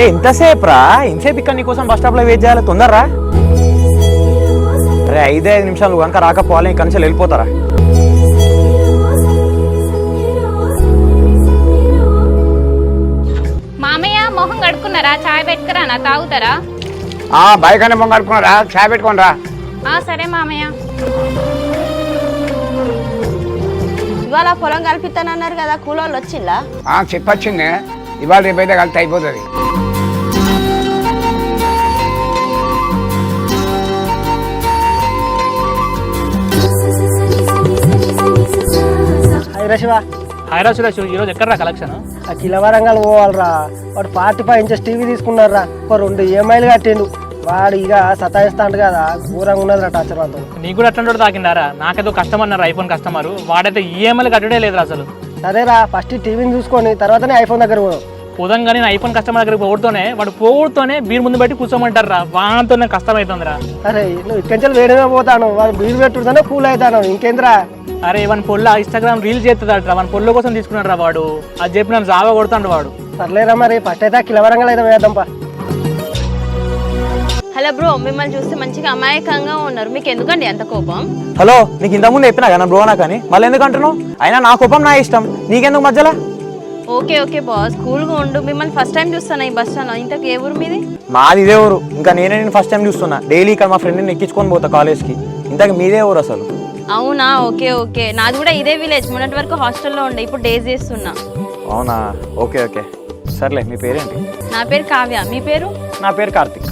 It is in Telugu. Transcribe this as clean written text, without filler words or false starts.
అరే ఎంతసేపు రా? ఇంతసేపు ఇక్కడ నీకోసం బస్ స్టాప్లో వెయిట్ చేయాలి, తొందరరా. అరే 5 నిమిషాలు కనుక రాకపోవాలి, ఇక్కడ నుంచి వెళ్ళిపోతారా? మామయ్య మొహం కడుక్కున్నారా? చాయ్ పెట్టుకురా, నా తాగుతారా? బైక్ అనే మొహం కడుక్కున్నారా? చాయ్ పెట్టుకోనరా. సరే మామయ్య. ఇవాళ పొలం కలిపిస్తానన్నారు కదా, కూలోళ్ళు వచ్చిందా? చెప్పొచ్చింది. ఇవాళ రేపైతే కలిసి అయిపోతుంది. హాయ్ రాసు, ఈరోజు ఎక్కడరా కలెక్షన్? కిల వరంగల్ పోవాలరా. వాడు 45 ఇంచెస్ టీవీ తీసుకున్నారా, ఒక 2 EMIలు కట్టిండు. వాడు ఇక సతాయిస్తాడు కదా, ఘోరంగా ఉన్నది రా టార్చర్ వాళ్ళతో. నీకు కూడా అట్లాంటి తాకిండారా? నాకేదో కస్టమర్ అన్నారు, ఐఫోన్ కస్టమర్. వాడైతే ఈఎంఐలు కట్టడే లేదు అసలు. సరేరా, ఫస్ట్ టీవీని చూసుకొని తర్వాతనే ఐఫోన్ దగ్గర పోదాం. పోదంగానే నేను ఐఫోన్ కస్టమర్ దగ్గరికి పోడుతోనే వాడు పోడుతోనే బీర్ ముందు పెట్టి కూర్చోమంటారా. వాంతో కష్టం అవుతుందిరా. అరే నువ్వు ఇక్కడి వేడిగా పోతాను, వాడు బీర్ పెట్టుతానే కూల్ అవుతాను, ఇంకేంద్రా. అరే వన్ పొల్ల ఇన్స్టాగ్రామ్ రీల్ చేస్తుందట, వన్ పొల్ల కోసం తీసుకున్నాడు రా వాడు. అది చెప్పి నన్ను జావా కొడుతాడు వాడు. సర్లేరా, మరి ఫస్ట్ అయితే కిల వరంగల్ అయితే వేద్దాంపా. హలో బ్రో, మిమ్మల్ని చూస్తే మంచిగా అమాయకంగా ఉన్నారు, మీకు ఎందుకండి అంత కోపం? హలో, నీకు ఇంతకుముందు చెప్పినా కదా బ్రో నా కానీ, మళ్ళీ ఎందుకు అంటున్నావు? అయినా నా కోపం నా ఇష్టం, నీకెందుకు మధ్యలో? ఓకే ఓకే బాస్, కూల్గా ఉండు. మిమ్మల్ని ఫస్ట్ టైం చూస్తాను ఈ బస్ స్టాండ్లో. ఇంతకు ఏ ఊరు మీది? మాది ఇదే ఊరు. ఇంకా నేను ఫస్ట్ టైం చూస్తున్నా. డైలీ ఇక్కడ మా ఫ్రెండ్ని ఎక్కించుకొని పోతా కాలేజ్కి. ఇంతకు మీదే ఊరు అసలు? అవునా, ఓకే ఓకే. నాది కూడా ఇదే విలేజ్. మొన్నటి వరకు హాస్టల్లో ఉండే, ఇప్పుడు డేస్ చేస్తున్నా. అవునా, ఓకే ఓకే. సర్లే, మీ పేరేంటి? నా పేరు కావ్య, మీ పేరు? నా పేరు కార్తిక్.